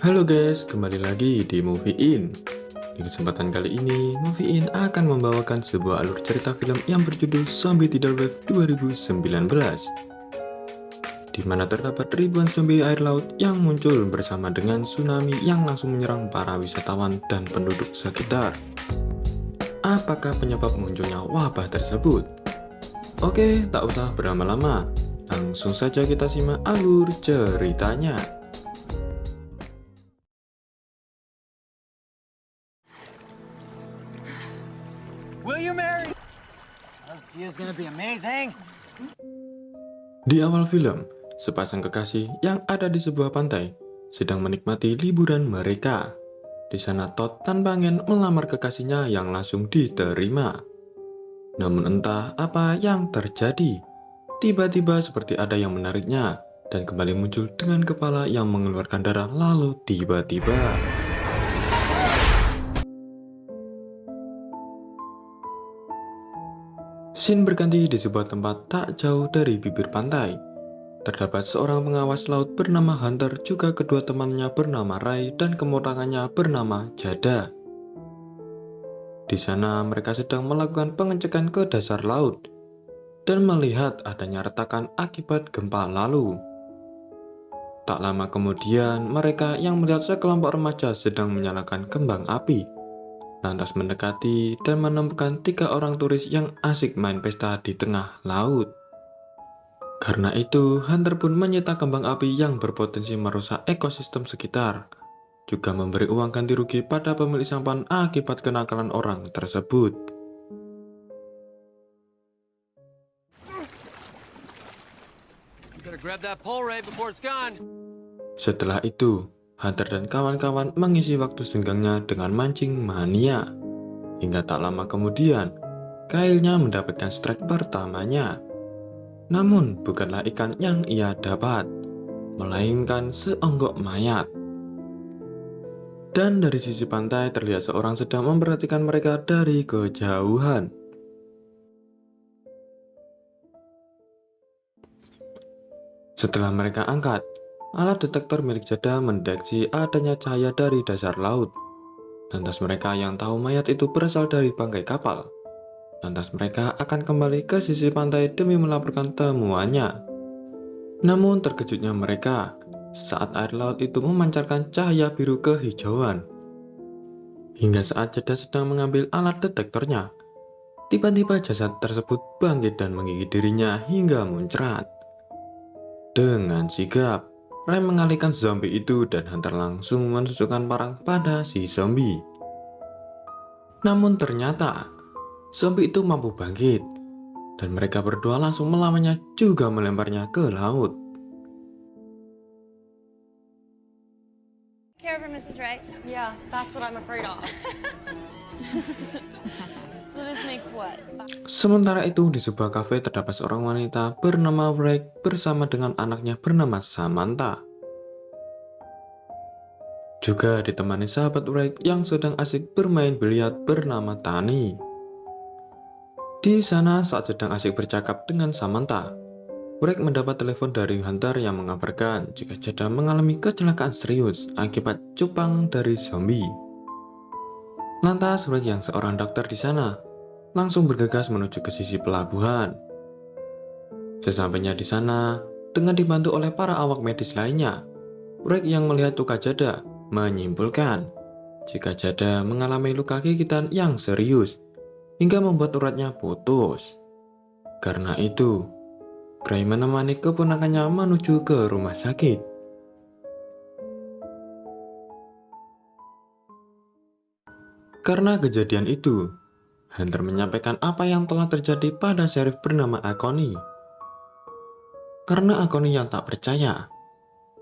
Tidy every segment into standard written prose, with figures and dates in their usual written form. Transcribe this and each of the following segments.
Halo guys, kembali lagi di Movie In. Di kesempatan kali ini, Movie In akan membawakan sebuah alur cerita film yang berjudul Zombie Tidal Wave 2019, di mana terdapat ribuan zombie air laut yang muncul bersama dengan tsunami yang langsung menyerang para wisatawan dan penduduk sekitar. Apakah penyebab munculnya wabah tersebut? Oke, tak usah berlama-lama, langsung saja kita simak alur ceritanya. Will you marry? This view's gonna be amazing. Di awal film, sepasang kekasih yang ada di sebuah pantai sedang menikmati liburan mereka. Di sana Todd tanpa angin melamar kekasihnya yang langsung diterima. Namun entah apa yang terjadi, tiba-tiba seperti ada yang menariknya dan kembali muncul dengan kepala yang mengeluarkan darah lalu tiba-tiba. Scene berganti di sebuah tempat tak jauh dari bibir pantai. Terdapat seorang pengawas laut bernama Hunter, juga kedua temannya bernama Ray dan keponakannya bernama Jada. Di sana mereka sedang melakukan pengecekan ke dasar laut dan melihat adanya retakan akibat gempa lalu. Tak lama kemudian, mereka yang melihat sekelompok remaja sedang menyalakan kembang api, lantas mendekati dan menemukan 3 orang turis yang asik main pesta di tengah laut. Karena itu, Hunter pun menyita kembang api yang berpotensi merusak ekosistem sekitar, juga memberi uang ganti rugi pada pemilik sampan akibat kenakalan orang tersebut. You better grab that pole Ray before it's gone. Setelah itu, Hunter dan kawan-kawan mengisi waktu senggangnya dengan mancing mania. Hingga tak lama kemudian, Kyle-nya mendapatkan strike pertamanya. Namun bukanlah ikan yang ia dapat, melainkan seonggok mayat. Dan dari sisi pantai terlihat seorang sedang memperhatikan mereka dari kejauhan. Setelah mereka angkat, alat detektor milik Jada mendeteksi adanya cahaya dari dasar laut. Lantas mereka yang tahu mayat itu berasal dari bangkai kapal. Lantas mereka akan kembali ke sisi pantai demi melaporkan temuannya. Namun terkejutnya mereka saat air laut itu memancarkan cahaya biru kehijauan. Hingga saat Jada sedang mengambil alat detektornya, tiba-tiba jasad tersebut bangkit dan menggigit dirinya hingga muncrat. Dengan sigap, Ray mengalihkan zombie itu dan Hunter langsung menusukkan parang pada si zombie. Namun ternyata, zombie itu mampu bangkit, dan mereka berdua langsung melawannya juga melemparnya ke laut. Care of her, Mrs. Wright. Yeah, that's what I'm afraid of. So this makes what? Sementara itu di sebuah kafe terdapat seorang wanita bernama Wright bersama dengan anaknya bernama Samantha. Juga ditemani sahabat Wright yang sedang asik bermain biliar bernama Tani. Di sana saat sedang asik bercakap dengan Samantha, Wright mendapat telepon dari Hunter yang mengabarkan jika Jada mengalami kecelakaan serius akibat cupang dari zombie. Lantas Wright yang seorang dokter di sana langsung bergegas menuju ke sisi pelabuhan. Sesampainya di sana, dengan dibantu oleh para awak medis lainnya, Wright yang melihat luka Jada menyimpulkan jika Jada mengalami luka gigitan yang serius hingga membuat uratnya putus. Karena itu, Gray menemani keponakannya menuju ke rumah sakit. Karena kejadian itu, Hunter menyampaikan apa yang telah terjadi pada sheriff bernama Akoni. Karena Akoni yang tak percaya,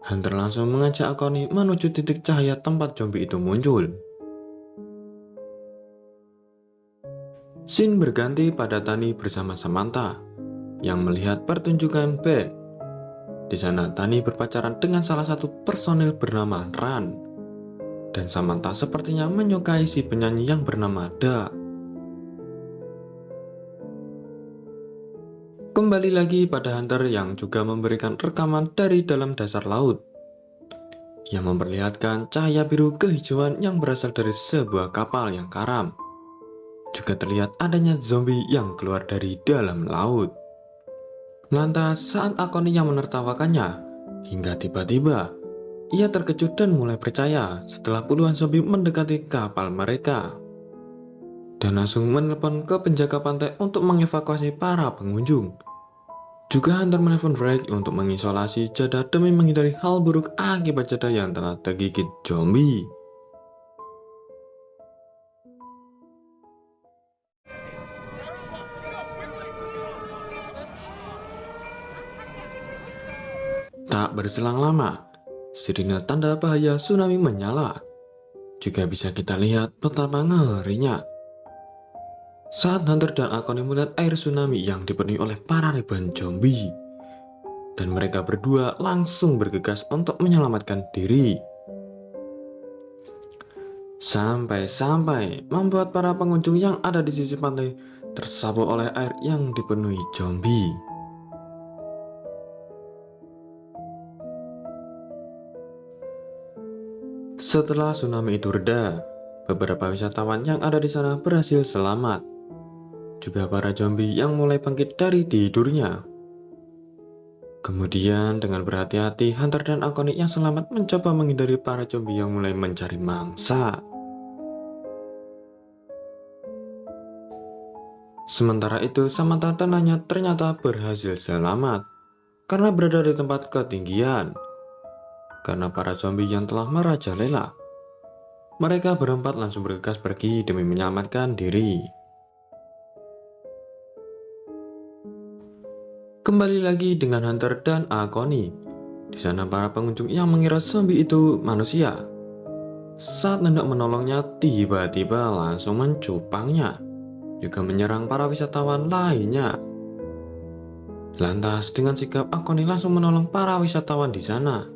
Hunter langsung mengajak Akoni menuju titik cahaya tempat zombie itu muncul. Scene berganti pada Tani bersama Samantha yang melihat pertunjukan band. Di sana Tani berpacaran dengan salah satu personil bernama Ran. Dan Samantha sepertinya menyukai si penyanyi yang bernama Da. Kembali lagi pada Hunter yang juga memberikan rekaman dari dalam dasar laut. Ia memperlihatkan cahaya biru kehijauan yang berasal dari sebuah kapal yang karam. Juga terlihat adanya zombie yang keluar dari dalam laut. Lantas saat Akoni yang menertawakannya, hingga tiba-tiba ia terkejut dan mulai percaya setelah puluhan zombie mendekati kapal mereka. Dan langsung menelpon ke penjaga pantai untuk mengevakuasi para pengunjung. Juga Hunter menelpon Drake untuk mengisolasi Jada demi menghindari hal buruk akibat Jada yang telah tergigit zombie. Tak berselang lama, sirine tanda bahaya tsunami menyala. Juga bisa kita lihat betapa ngerinya saat Hunter dan Akoni melihat air tsunami yang dipenuhi oleh para ribuan zombie. Dan mereka berdua langsung bergegas untuk menyelamatkan diri. Sampai-sampai membuat para pengunjung yang ada di sisi pantai tersapu oleh air yang dipenuhi zombie. Setelah tsunami itu reda, beberapa wisatawan yang ada di sana berhasil selamat. Juga para zombie yang mulai bangkit dari tidurnya. Kemudian dengan berhati-hati Hunter dan Akoni yang selamat mencoba menghindari para zombie yang mulai mencari mangsa. Sementara itu Samantha dan Anya ternyata berhasil selamat karena berada di tempat ketinggian. Karena para zombie yang telah merajalela, mereka berempat langsung bergegas pergi demi menyelamatkan diri. Kembali lagi dengan Hunter dan Akoni. Di sana para pengunjung yang mengira zombie itu manusia. Saat hendak menolongnya, tiba-tiba langsung mencupangnya. Juga menyerang para wisatawan lainnya. Lantas dengan sikap Akoni langsung menolong para wisatawan di sana.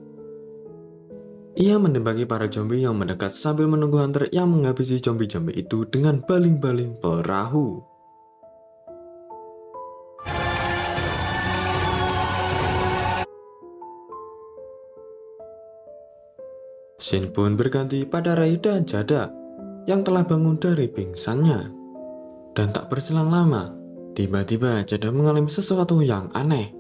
Ia mendebaki para zombie yang mendekat sambil menunggu Hunter yang menghabisi zombie-zombie itu dengan baling-baling perahu. Scene pun berganti pada Ray dan Jada yang telah bangun dari pingsannya. Dan tak berselang lama, tiba-tiba Jada mengalami sesuatu yang aneh.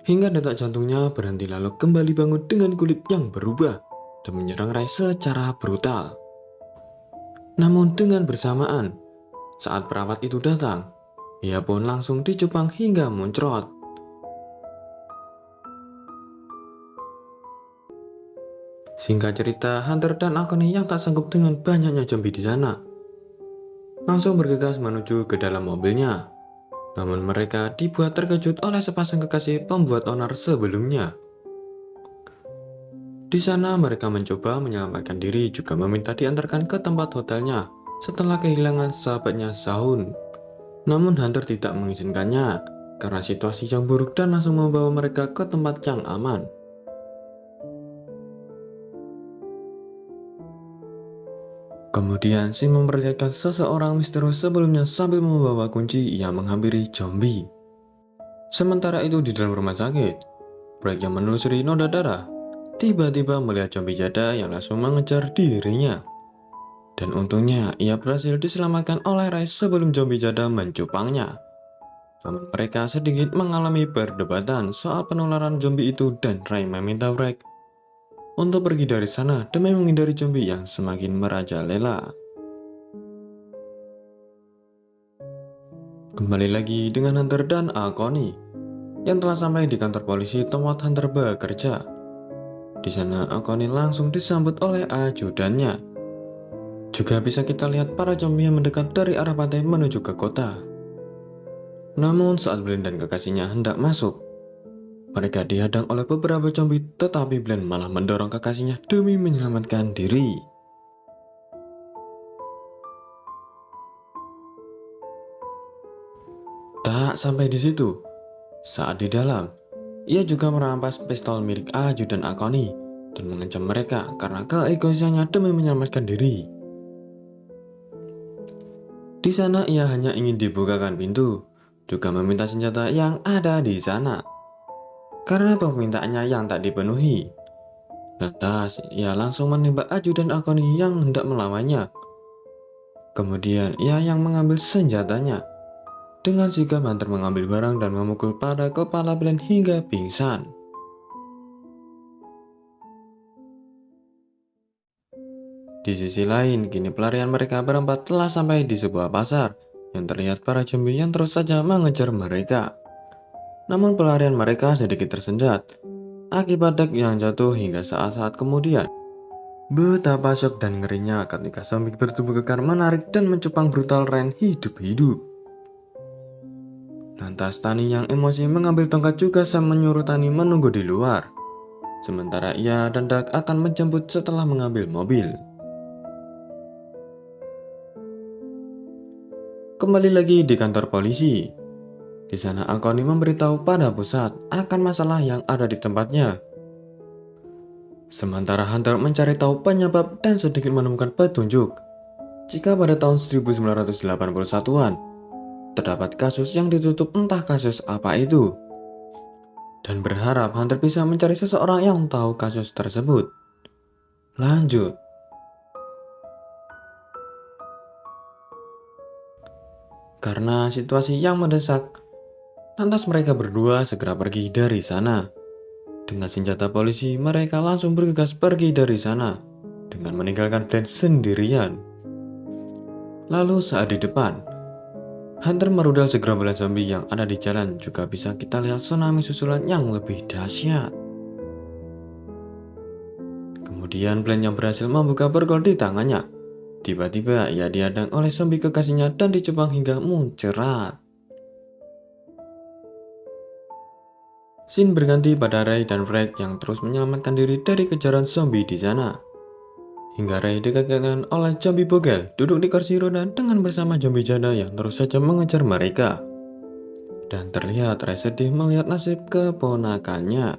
Hingga detak jantungnya berhenti lalu kembali bangun dengan kulit yang berubah dan menyerang Ray secara brutal. Namun dengan bersamaan, saat perawat itu datang, ia pun langsung dicupang hingga muncrat. Singkat cerita, Hunter dan Akoni yang tak sanggup dengan banyaknya zombie di sana langsung bergegas menuju ke dalam mobilnya. Namun mereka dibuat terkejut oleh sepasang kekasih pembuat onar sebelumnya. Di sana mereka mencoba menyelamatkan diri juga meminta diantarkan ke tempat hotelnya setelah kehilangan sahabatnya Sahun. Namun Hunter tidak mengizinkannya karena situasi yang buruk dan langsung membawa mereka ke tempat yang aman. Kemudian Shin memperlihatkan seseorang misterius sebelumnya sambil membawa kunci yang menghampiri zombie. Sementara itu di dalam rumah sakit, Brad yang menelusuri noda darah tiba-tiba melihat zombie Jada yang langsung mengejar dirinya. Dan untungnya ia berhasil diselamatkan oleh Ray sebelum zombie Jada mencupangnya. Namun mereka sedikit mengalami perdebatan soal penularan zombie itu dan Ray meminta Brad untuk pergi dari sana demi menghindari zombie yang semakin merajalela. Kembali lagi dengan Hunter dan Akoni yang telah sampai di kantor polisi tempat Hunter bekerja. Di sana Akoni langsung disambut oleh ajudannya. Juga bisa kita lihat para zombie yang mendekat dari arah pantai menuju ke kota. Namun saat Blend dan kekasihnya hendak masuk, mereka dihadang oleh beberapa zombie, tetapi Blend malah mendorong kekasihnya demi menyelamatkan diri. Tak sampai di situ, saat di dalam, ia juga merampas pistol milik ajudan Akoni dan mengancam mereka karena keegoisannya demi menyelamatkan diri. Di sana ia hanya ingin dibukakan pintu, juga meminta senjata yang ada di sana. Karena permintaannya yang tak dipenuhi. Lantas, ia langsung menembak Aju dan Akoni yang hendak melawannya. Kemudian, ia yang mengambil senjatanya. Dengan sigap Hunter mengambil barang dan memukul pada kepala Blaine hingga pingsan. Di sisi lain, kini pelarian mereka berempat telah sampai di sebuah pasar yang terlihat para zombie yang terus saja mengejar mereka. Namun pelarian mereka sedikit tersendat akibat Duck yang jatuh hingga saat-saat kemudian. Betapa syok dan ngerinya ketika zombie bertubuh kekar menarik dan mencupang brutal Ren hidup-hidup. Lantas Tani yang emosi mengambil tongkat juga Sam menyuruh Tani menunggu di luar. Sementara ia dan Duck akan menjemput setelah mengambil mobil. Kembali lagi di kantor polisi. Di sana Akoni memberitahu pada pusat akan masalah yang ada di tempatnya. Sementara Hunter mencari tahu penyebab dan sedikit menemukan petunjuk jika pada tahun 1981-an terdapat kasus yang ditutup entah kasus apa itu. Dan berharap Hunter bisa mencari seseorang yang tahu kasus tersebut. Lanjut. Karena situasi yang mendesak, lantas mereka berdua segera pergi dari sana. Dengan senjata polisi, mereka langsung bergegas pergi dari sana dengan meninggalkan Blaine sendirian. Lalu saat di depan, Hunter merudal segerombolan zombie yang ada di jalan, juga bisa kita lihat tsunami susulan yang lebih dahsyat. Kemudian Blaine yang berhasil membuka borgol di tangannya. Tiba-tiba ia dihadang oleh zombie kekasihnya dan dicupang hingga muncrat. Scene berganti pada Ray dan Frank yang terus menyelamatkan diri dari kejaran zombie di sana. Hingga Ray dikagetkan oleh zombie bogel duduk di kursi roda dengan bersama zombie janda yang terus saja mengejar mereka. Dan terlihat Ray sedih melihat nasib keponakannya.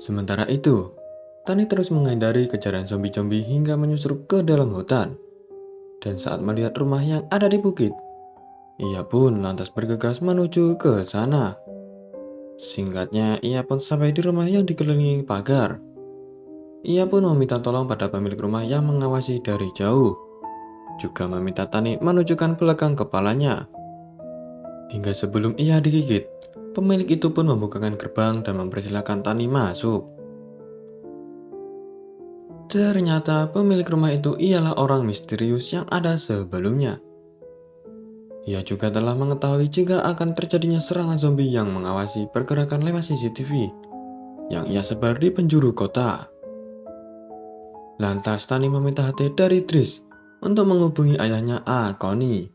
Sementara itu, Tani terus menghindari kejaran zombie-zombie hingga menyusup ke dalam hutan. Dan saat melihat rumah yang ada di bukit, ia pun lantas bergegas menuju ke sana. Singkatnya, ia pun sampai di rumah yang dikelilingi pagar. Ia pun meminta tolong pada pemilik rumah yang mengawasi dari jauh. Juga meminta Tani menunjukkan belakang kepalanya. Hingga sebelum ia digigit, pemilik itu pun membukakan gerbang dan mempersilahkan Tani masuk. Ternyata pemilik rumah itu ialah orang misterius yang ada sebelumnya. Ia juga telah mengetahui jika akan terjadinya serangan zombie yang mengawasi pergerakan lewat CCTV yang ia sebar di penjuru kota. Lantas Tani meminta hati dari Trish untuk menghubungi ayahnya Akoni.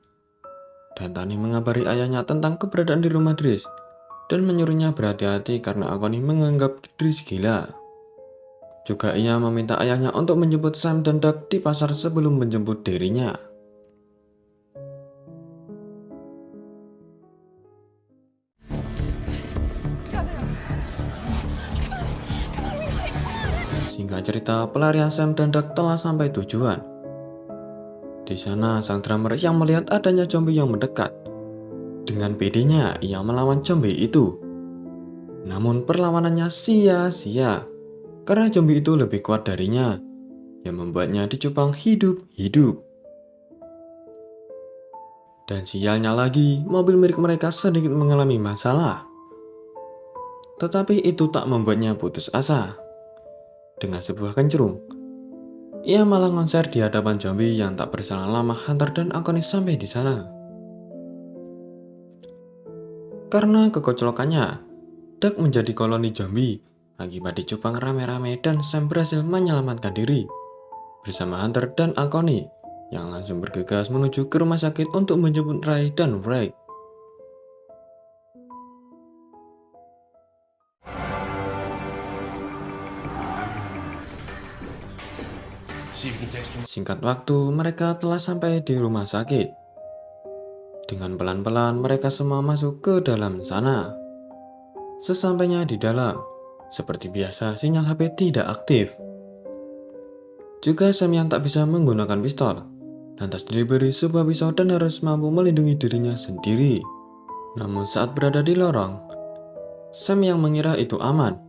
Dan Tani mengabari ayahnya tentang keberadaan di rumah Trish dan menyuruhnya berhati-hati karena Akoni menganggap Trish gila. Juga ia meminta ayahnya untuk menjemput Sam dan Duck di pasar sebelum menjemput dirinya. Singkat cerita, pelarian Sam dan Duck telah sampai tujuan. Di sana, sang drummer yang melihat adanya zombie yang mendekat. Dengan pedenya, ia melawan zombie itu. Namun perlawanannya sia-sia. Karena zombie itu lebih kuat darinya, yang membuatnya dicupang hidup-hidup. Dan sialnya lagi, mobil milik mereka sedikit mengalami masalah. Tetapi itu tak membuatnya putus asa. Dengan sebuah kencerung, ia malah konser di hadapan zombie yang tak berselang lama. Hunter dan Akoni sampai di sana. Karena kekoclokannya, Duck menjadi koloni zombie akibat dicupang rame-rame dan Sam berhasil menyelamatkan diri bersama Hunter dan Akoni yang langsung bergegas menuju ke rumah sakit untuk menjemput Ray dan Frank. Singkat waktu, mereka telah sampai di rumah sakit. Dengan pelan-pelan mereka semua masuk ke dalam sana. Sesampainya di dalam, seperti biasa sinyal HP tidak aktif. Juga Sam yang tak bisa menggunakan pistol Lantas diberi sebuah pisau dan harus mampu melindungi dirinya sendiri. Namun saat berada di lorong, Sam yang mengira itu aman,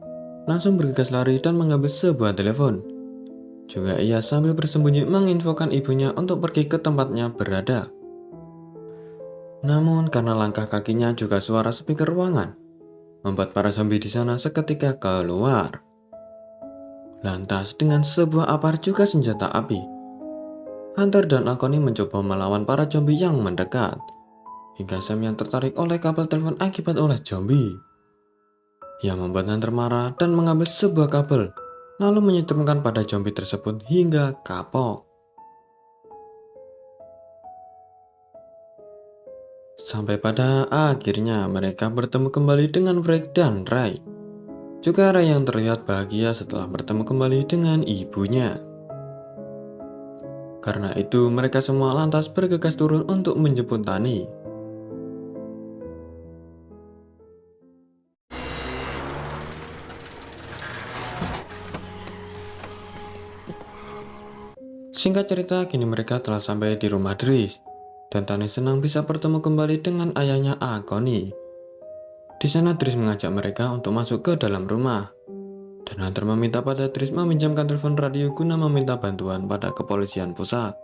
langsung bergegas lari dan mengambil sebuah telepon. Juga ia sambil bersembunyi menginfokan ibunya untuk pergi ke tempatnya berada. Namun karena langkah kakinya juga suara speaker ruangan, membuat para zombie di sana seketika keluar. Lantas dengan sebuah apar juga senjata api, Hunter dan Akoni mencoba melawan para zombie yang mendekat, hingga Sam yang tertarik oleh kabel telepon akibat oleh zombie. Yang membuat Hunter marah dan mengambil sebuah kabel, lalu menyetrumkan pada zombie tersebut hingga kapok. Sampai pada akhirnya mereka bertemu kembali dengan Frank dan Ray. Juga Ray yang terlihat bahagia setelah bertemu kembali dengan ibunya. Karena itu mereka semua lantas bergegas turun untuk menjemput Tani. Singkat cerita, kini mereka telah sampai di rumah Dries, dan Tani senang bisa bertemu kembali dengan ayahnya Akoni. Di sana Dries mengajak mereka untuk masuk ke dalam rumah, dan Hunter meminta pada Dries meminjamkan telepon radio guna meminta bantuan pada kepolisian pusat.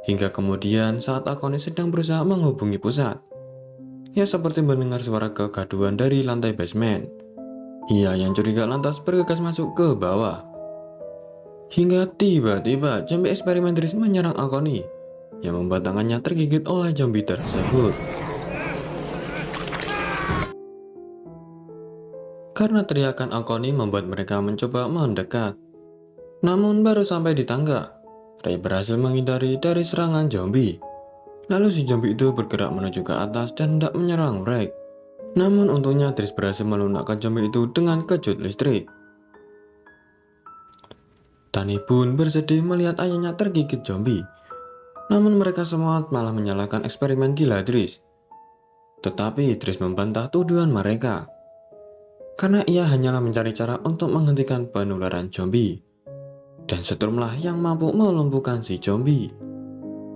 Hingga kemudian saat Akoni sedang berusaha menghubungi pusat, ia seperti mendengar suara kegaduhan dari lantai basement. Ia yang curiga lantas bergegas masuk ke bawah. Hingga tiba-tiba zombie eksperimen Dries menyerang Akoni, yang membuat tangannya tergigit oleh zombie tersebut. Karena teriakan Akoni membuat mereka mencoba mendekat. Namun baru sampai di tangga, Ray berhasil menghindari dari serangan zombie. Lalu si zombie itu bergerak menuju ke atas dan hendak menyerang Ray. Namun untungnya Dries berhasil melunakkan zombie itu dengan kejut listrik. Tani pun bersedih melihat ayahnya tergigit zombie. Namun mereka semua malah menyalahkan eksperimen gila Dries. Tetapi Dries membantah tuduhan mereka, karena ia hanyalah mencari cara untuk menghentikan penularan zombie. Dan Stormlah yang mampu melumpuhkan si zombie.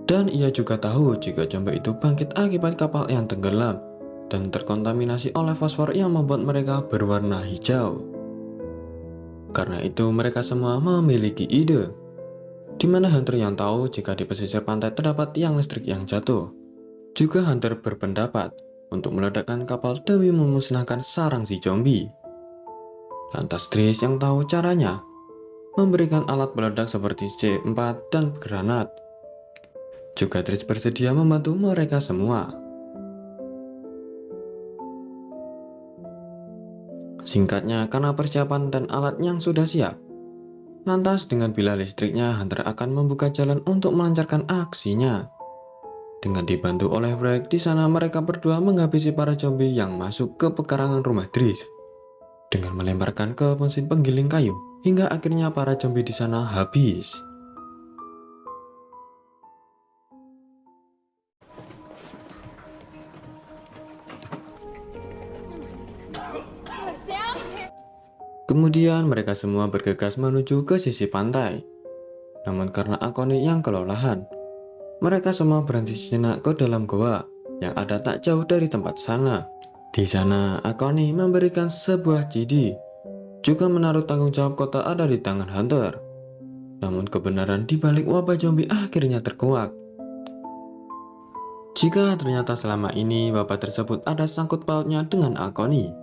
Dan ia juga tahu jika zombie itu bangkit akibat kapal yang tenggelam dan terkontaminasi oleh fosfor yang membuat mereka berwarna hijau. Karena itu mereka semua memiliki ide, di mana Hunter yang tahu jika di pesisir pantai terdapat tiang listrik yang jatuh. Juga Hunter berpendapat untuk meledakkan kapal demi memusnahkan sarang si zombie. Lantas Dries yang tahu caranya, memberikan alat peledak seperti C4 dan granat. Juga Dries bersedia membantu mereka semua. Singkatnya, karena persiapan dan alat yang sudah siap, lantas dengan bilah listriknya Hunter akan membuka jalan untuk melancarkan aksinya. Dengan dibantu oleh Frank, di sana mereka berdua menghabisi para zombie yang masuk ke pekarangan rumah Dries dengan melemparkan ke mesin penggiling kayu, hingga akhirnya para zombie di sana habis. Kemudian mereka semua bergegas menuju ke sisi pantai. Namun karena Akoni yang kelelahan, mereka semua berhenti sejenak ke dalam goa yang ada tak jauh dari tempat sana. Di sana Akoni memberikan sebuah CD, juga menaruh tanggung jawab kota ada di tangan Hunter. Namun kebenaran di balik wabah zombie akhirnya terkuak. Jika ternyata selama ini wabah tersebut ada sangkut pautnya dengan Akoni.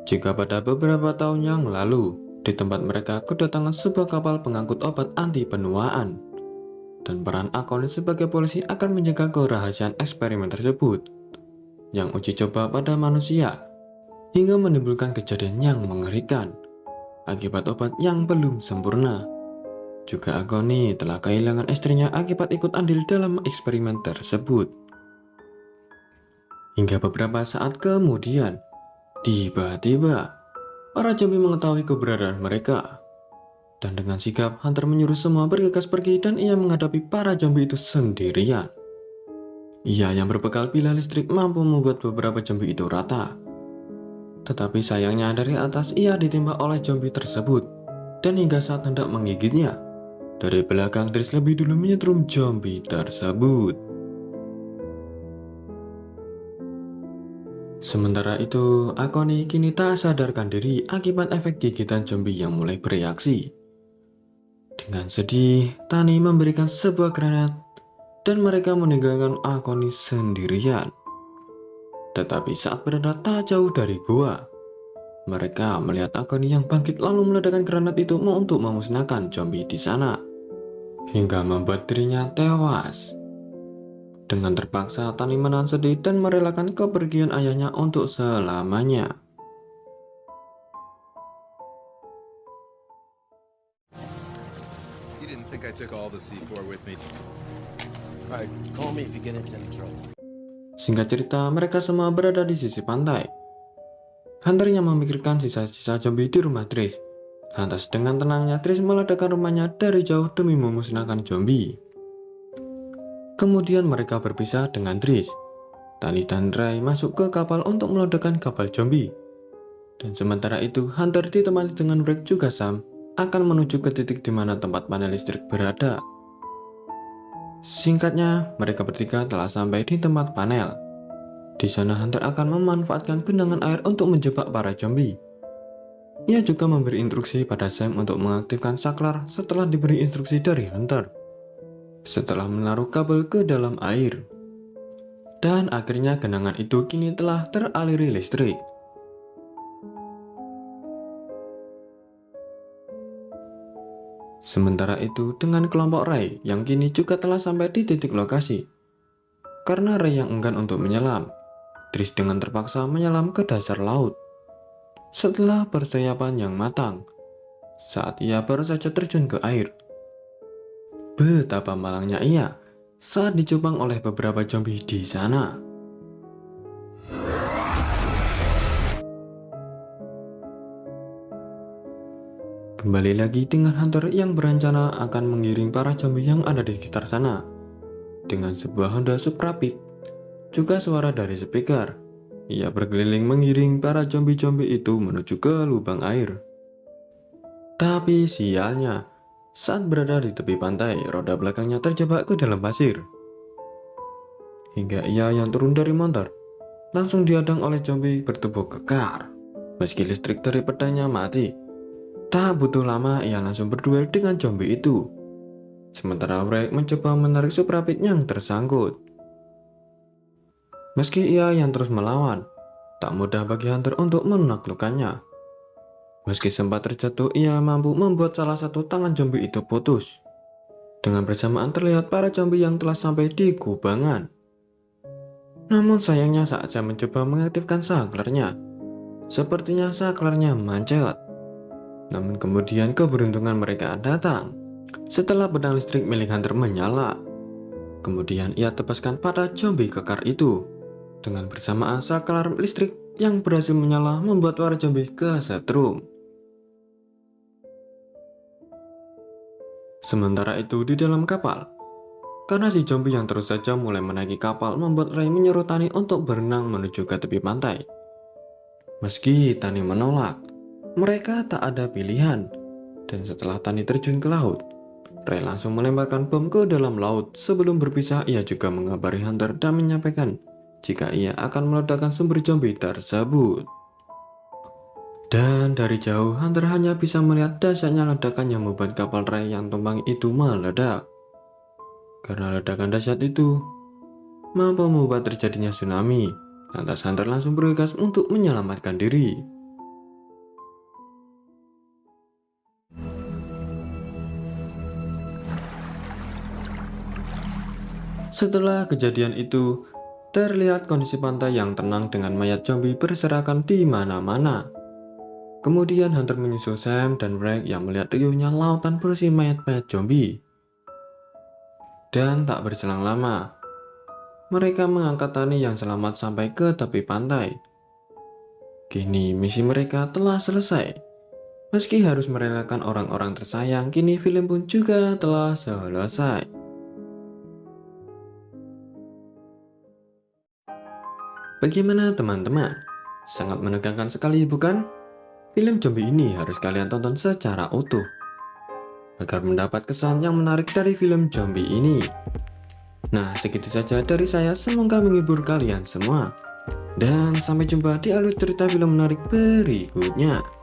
Jika pada beberapa tahun yang lalu, di tempat mereka kedatangan sebuah kapal pengangkut obat anti penuaan. Dan peran Akoni sebagai polisi akan menjaga kerahasiaan eksperimen tersebut, yang uji coba pada manusia, hingga menimbulkan kejadian yang mengerikan, akibat obat yang belum sempurna. Juga Akoni telah kehilangan istrinya akibat ikut andil dalam eksperimen tersebut. Hingga beberapa saat kemudian, tiba-tiba, para zombie mengetahui keberadaan mereka. Dan dengan sigap, Hunter menyuruh semua bergegas pergi dan ia menghadapi para zombie itu sendirian. Ia yang berbekal bilah listrik mampu membuat beberapa zombie itu rata. Tetapi sayangnya dari atas ia ditimpa oleh zombie tersebut, dan hingga saat hendak menggigitnya, Dari belakang, Trish lebih dulu menyetrum zombie tersebut. Sementara itu, Akoni kini tak sadarkan diri akibat efek gigitan zombie yang mulai bereaksi. Dengan sedih, Tani memberikan sebuah granat dan mereka meninggalkan Akoni sendirian. Tetapi saat berada tak jauh dari gua, mereka melihat Akoni yang bangkit lalu meledakkan granat itu untuk memusnahkan zombie di sana, hingga membuat dirinya tewas. Dengan terpaksa, Tani menahan sedih dan merelakan kepergian ayahnya untuk selamanya. You didn't think I took all the C4 with me. All right, call me if you get into any trouble. Singkat cerita, mereka semua berada di sisi pantai. Hunter yang memikirkan sisa-sisa zombie di rumah Trish. Lantas dengan tenangnya Trish meledakkan rumahnya dari jauh demi memusnahkan zombie. Kemudian mereka berpisah dengan Trish. Tani dan Ray masuk ke kapal untuk meledakkan kapal zombie. Dan sementara itu Hunter ditemani dengan Rick juga Sam akan menuju ke titik di mana tempat panel listrik berada. Singkatnya, mereka bertiga telah sampai di tempat panel. Di sana Hunter akan memanfaatkan genangan air untuk menjebak para zombie. Ia juga memberi instruksi pada Sam untuk mengaktifkan saklar setelah diberi instruksi dari Hunter. Setelah menaruh kabel ke dalam air. Dan akhirnya genangan itu kini telah teraliri listrik. Sementara itu dengan kelompok Ray yang kini juga telah sampai di titik lokasi. Karena Ray yang enggan untuk menyelam, Trish dengan terpaksa menyelam ke dasar laut. Setelah persiapan yang matang, saat ia baru saja terjun ke air. Betapa malangnya ia saat dicupang oleh beberapa zombie di sana. Kembali lagi dengan Hunter yang berencana akan mengiring para zombie yang ada di sekitar sana. Dengan sebuah Honda Supra Pit, juga suara dari speaker. Ia berkeliling mengiring para zombie-zombie itu menuju ke lubang air. Tapi sialnya, saat berada di tepi pantai, roda belakangnya terjebak ke dalam pasir. Hingga ia yang turun dari motor, langsung dihadang oleh zombie bertubuh kekar. Meski listrik dari pedangnya mati, tak butuh lama ia langsung berduel dengan zombie itu. Sementara Rick mencoba menarik Supra Pit yang tersangkut. Meski ia yang terus melawan, tak mudah bagi Hunter untuk menaklukkannya. Meski sempat terjatuh, ia mampu membuat salah satu tangan zombie itu putus. Dengan bersamaan terlihat para zombie yang telah sampai di kubangan. Namun sayangnya saat saya mencoba mengaktifkan saklarnya, sepertinya saklarnya macet. Namun kemudian keberuntungan mereka datang. Setelah pedang listrik milik Hunter menyala, kemudian ia tebaskan pada zombie kekar itu. Dengan bersamaan saklar listrik yang berhasil menyala membuat para zombie kesetrum. Sementara itu di dalam kapal, karena si zombie yang terus saja mulai menaiki kapal membuat Ray menyuruh Tani untuk berenang menuju ke tepi pantai. Meski Tani menolak, mereka tak ada pilihan, dan setelah Tani terjun ke laut, Ray langsung melemparkan bom ke dalam laut. Sebelum berpisah, ia juga mengabari Hunter dan menyampaikan jika ia akan meledakkan sumber zombie tersebut. Dan dari jauh, Hunter hanya bisa melihat dahsyatnya ledakan yang membuat kapal Ray yang tumbang itu meledak. Karena ledakan dahsyat itu mampu membuat terjadinya tsunami, lantas Hunter langsung bergegas untuk menyelamatkan diri. Setelah kejadian itu, terlihat kondisi pantai yang tenang dengan mayat zombie berserakan di mana-mana. Kemudian Hunter menyusul Sam dan Rick yang melihat riuhnya lautan berisi mayat-mayat zombie. Dan tak berselang lama, mereka mengangkat Tani yang selamat sampai ke tepi pantai. Kini misi mereka telah selesai. Meski harus merelakan orang-orang tersayang, kini film pun juga telah selesai. Bagaimana teman-teman? Sangat menegangkan sekali bukan? Film zombie ini harus kalian tonton secara utuh. agar mendapat kesan yang menarik dari film zombie ini. Nah, segitu saja dari saya, semoga menghibur kalian semua. Dan sampai jumpa di alur cerita film menarik berikutnya.